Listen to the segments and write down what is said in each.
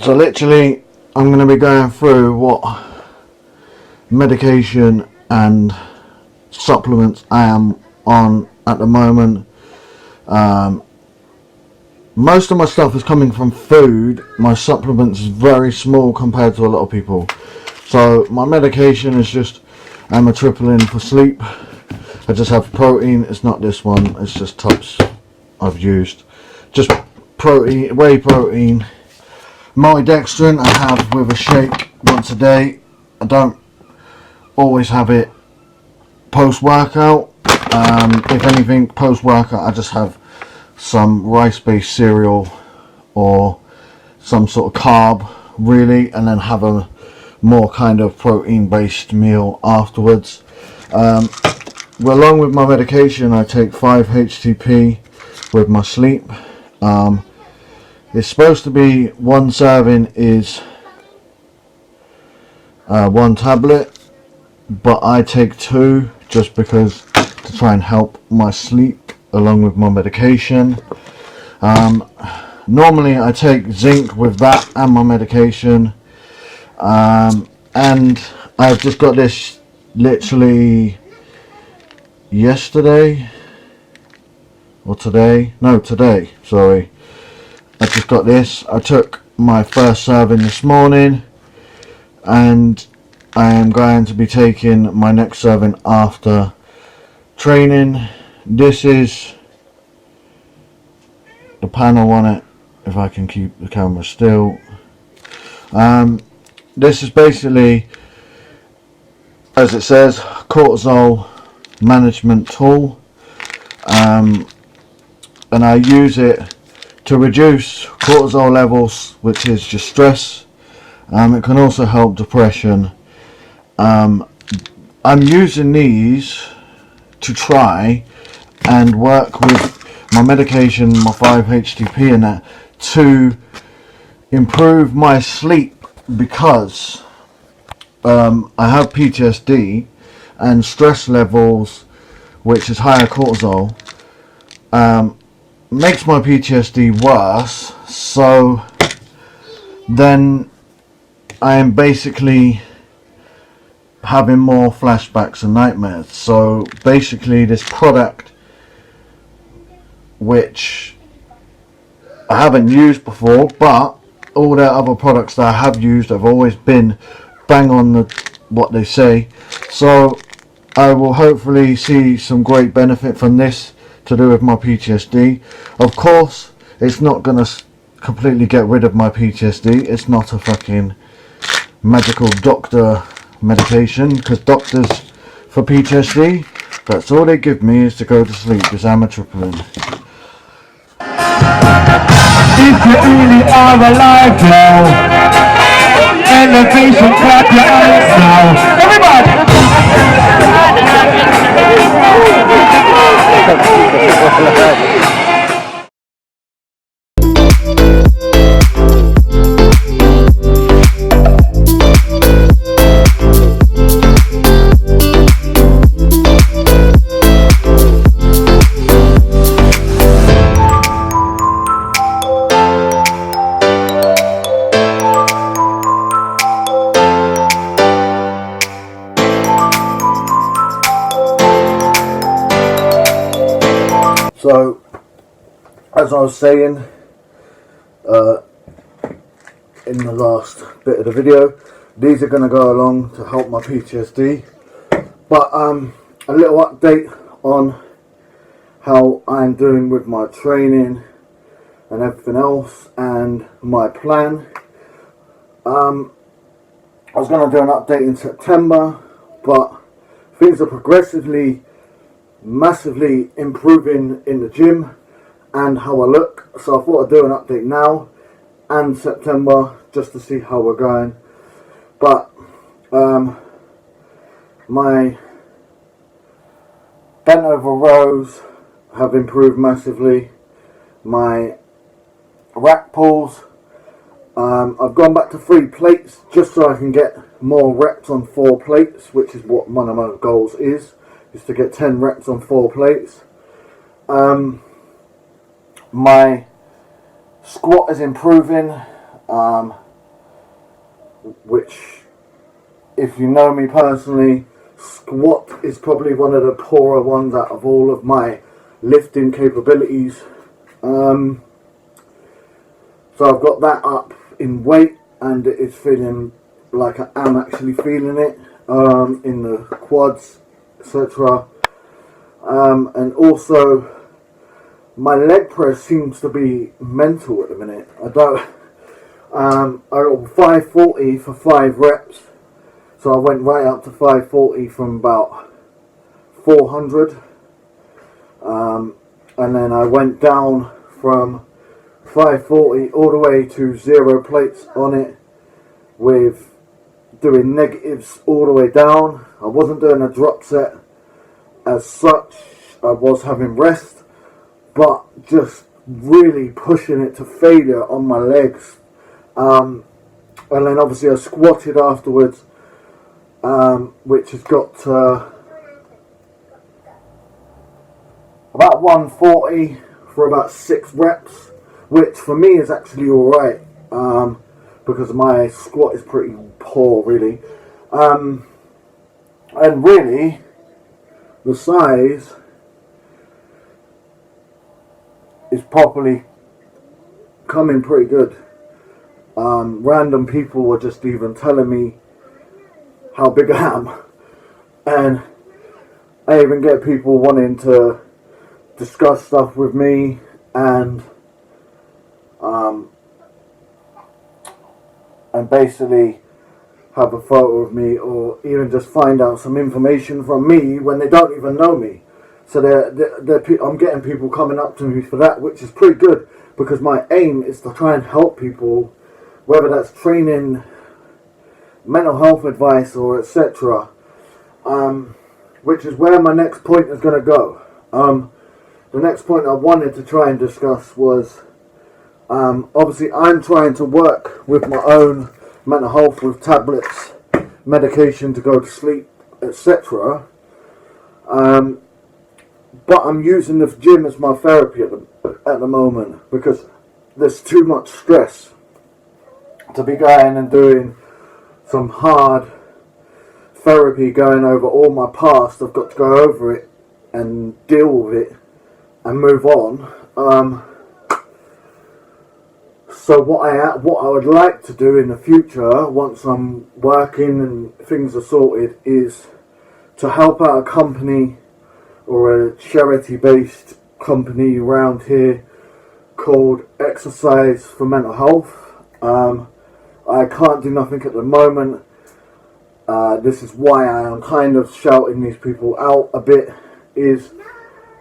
So literally, I'm going to be going through what medication and supplements I am on at the moment. Most of my stuff is coming from food. My supplements is very small compared to a lot of people. So my medication is just amitriptyline for sleep. I just have protein. It's not this one. It's just tubs I've used. Just protein, whey protein. Multidextrin I have with a shake once a day. I don't always have it post-workout. If anything, post-workout I just have some rice-based cereal or some sort of carb, really, and then have a more kind of protein-based meal afterwards. Well, along with my medication, I take 5-HTP with my sleep. It's supposed to be one serving is one tablet, but I take 2 just because to try and help my sleep along with my medication. Normally I take zinc with that and my medication, and I've just got this literally yesterday or today, sorry, I just got this. I took my first serving this morning and I am going to be taking my next serving after training. This is the panel on it, if I can keep the camera still. This is basically, as it says, cortisol management tool, and I use it to reduce cortisol levels, which is just stress. It can also help depression. I'm using these to try and work with my medication, my 5-HTP and that, to improve my sleep, because I have PTSD and stress levels, which is higher cortisol, makes my PTSD worse. So then I am basically having more flashbacks and nightmares. So basically this product, which I haven't used before, but all the other products that I have used have always been bang on what they say. So I will hopefully see some great benefit from this to do with my PTSD. Of course, it's not going to completely get rid of my PTSD. It's not a fucking medical doctor medication, because doctors for PTSD, that's all they give me is to go to sleep, is amitriptyline. If you really are alive now, elevation, clap your hands now. Everybody! So, as I was saying in the last bit of the video, these are going to go along to help my PTSD. But a little update on how I'm doing with my training and everything else, and my plan. I was going to do an update in September, but things are progressively massively improving in the gym and how I look, so I thought I'd do an update now and September just to see how we're going. But my bent over rows have improved massively. My rack pulls, I've gone back to 3 plates just so I can get more reps on 4 plates, which is what one of my goals is to get 10 reps on 4 plates. My squat is improving. which, if you know me personally, squat is probably one of the poorer ones out of all of my lifting capabilities. So I've got that up in weight, and it's feeling like I am actually feeling it in the quads, etc. And also my leg press seems to be mental at the minute. I got 540 for 5 reps, so I went right up to 540 from about 400, and then I went down from 540 all the way to 0 plates on it, with doing negatives all the way down. I wasn't doing a drop set as such, I was having rest, but just really pushing it to failure on my legs. And then obviously I squatted afterwards, which has got about 140 for about 6 reps, which for me is actually alright, because my squat is pretty poor really. And really, the size is properly coming pretty good. Random people were just even telling me how big I am, and I even get people wanting to discuss stuff with me, and basically have a photo of me, or even just find out some information from me when they don't even know me. So I'm getting people coming up to me for that, which is pretty good, because my aim is to try and help people, whether that's training, mental health advice, or etc. Which is where my next point is going to go. The next point I wanted to try and discuss was, obviously I'm trying to work with my own mental health with tablets, medication to go to sleep, etc. But I'm using the gym as my therapy at the moment, because there's too much stress to be going and doing some hard therapy, going over all my past. I've got to go over it and deal with it and move on. So what I would like to do in the future, once I'm working and things are sorted, is to help out a company or a charity-based company around here called Exercise for Mental Health. I can't do nothing at the moment. This is why I am kind of shouting these people out a bit, is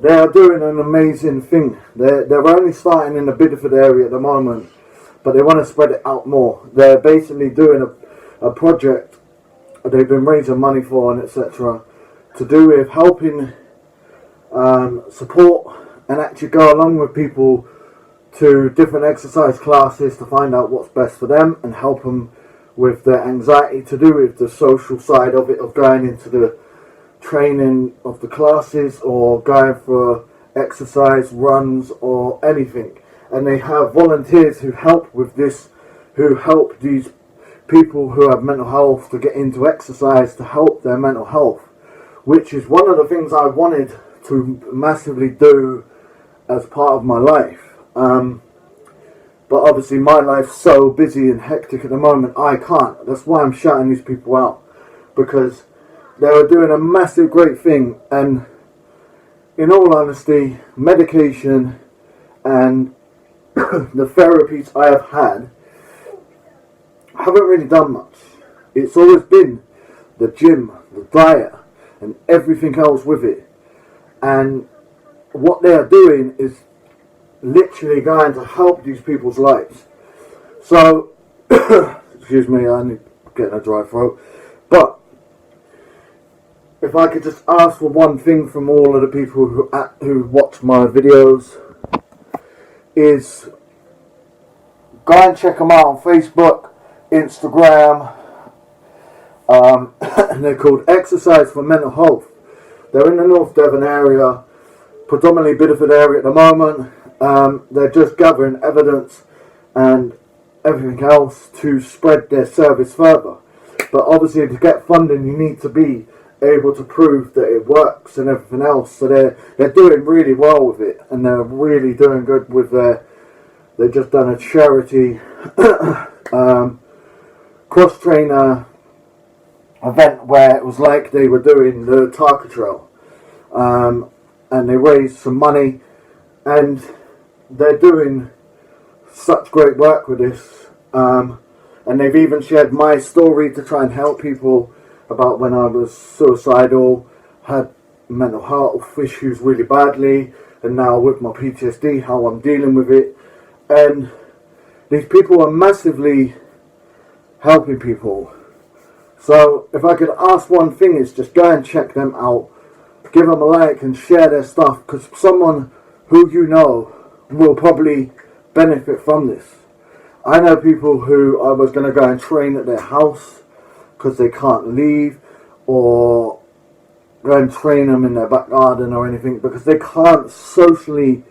they are doing an amazing thing. They're only starting in the Bideford area at the moment, but they want to spread it out more. They're basically doing a project they've been raising money for, and etc., to do with helping support and actually go along with people to different exercise classes to find out what's best for them, and help them with their anxiety to do with the social side of it, of going into the training of the classes, or going for exercise runs or anything. And they have volunteers who help with this, who help these people who have mental health to get into exercise to help their mental health, which is one of the things I wanted to massively do as part of my life. But obviously my life's so busy and hectic at the moment, I can't. That's why I'm shouting these people out, because they are doing a massive great thing. And in all honesty, medication and the therapies I have had haven't really done much. It's always been the gym, the diet, and everything else with it. And what they are doing is literally going to help these people's lives. So, excuse me, I'm getting a dry throat. But if I could just ask for one thing from all of the people who watch my videos, is go and check them out on Facebook, Instagram. They're called Exercise for Mental Health. They're in the North Devon area, predominantly Bideford area at the moment. They're just gathering evidence and everything else to spread their service further. But obviously to get funding you need to be able to prove that it works and everything else. So they're doing really well with it, and they're really doing good with they've just done a charity cross trainer event where it was like they were doing the Tarka Trail, and they raised some money, and they're doing such great work with this, and they've even shared my story to try and help people about when I was suicidal, had mental health issues really badly, and now with my PTSD, how I'm dealing with it. And these people are massively helping people. So if I could ask one thing, is just go and check them out, give them a like and share their stuff, because someone who you know will probably benefit from this. I know people who I was going to go and train at their house because they can't leave, or go and train them in their back garden or anything because they can't socially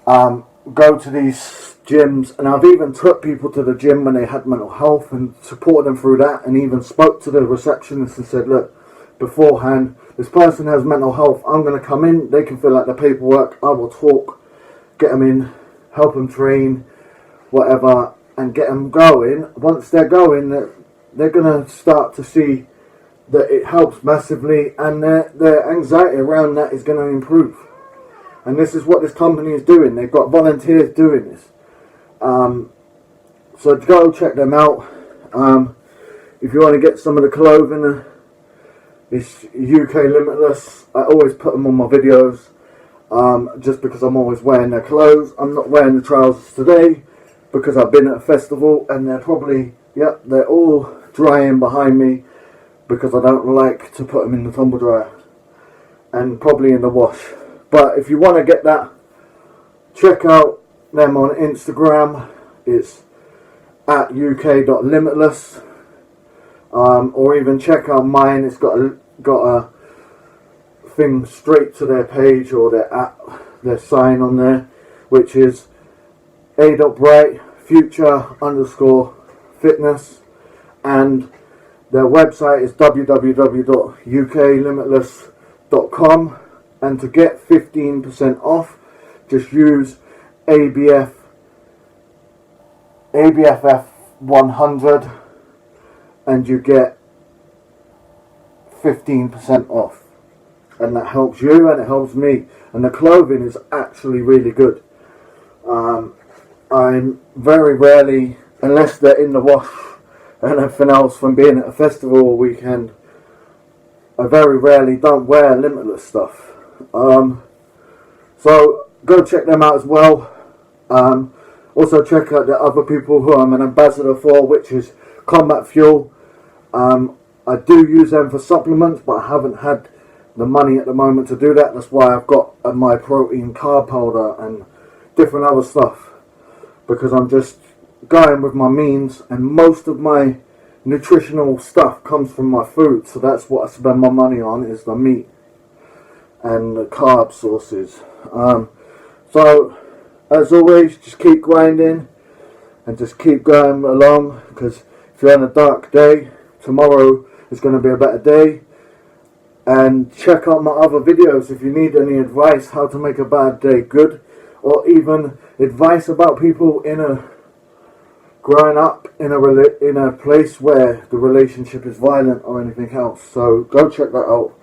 go to these gyms. And I've even took people to the gym when they had mental health and supported them through that, and even spoke to the receptionist and said, look, beforehand, this person has mental health, I'm going to come in, they can fill out the paperwork, I will talk, get them in, help them train, whatever, and get them going. Once they're going, they're going to start to see that it helps massively, and their anxiety around that is going to improve. And this is what this company is doing. They've got volunteers doing this. So go check them out. If you want to get some of the clothing, it's UK Limitless. I always put them on my videos, just because I'm always wearing their clothes. I'm not wearing the trousers today because I've been at a festival, and they're probably, yep, they're all drying behind me because I don't like to put them in the tumble dryer, and probably in the wash. But if you want to get that, check out them on Instagram. It's at uk.limitless, or even check out mine. It's got a thing straight to their page or their app, their sign on there, which is a.bright future_fitness, and their website is www.uklimitless.com. And to get 15% off, just use ABFF100 and you get 15% off. And that helps you and it helps me. And the clothing is actually really good. I'm very rarely, unless they're in the wash and everything else from being at a festival all weekend, I very rarely don't wear Limitless stuff. So go check them out as well. Also check out the other people who I'm an ambassador for, which is Combat Fuel. I do use them for supplements, but I haven't had the money at the moment to do that. That's why I've got my protein carb powder and different other stuff, because I'm just going with my means, and most of my nutritional stuff comes from my food. So that's what I spend my money on, is the meat and the carb sources. So as always, just keep grinding and just keep going along, because if you're on a dark day, tomorrow is going to be a better day. And check out my other videos if you need any advice how to make a bad day good, or even advice about people growing up in a place where the relationship is violent or anything else. So go check that out.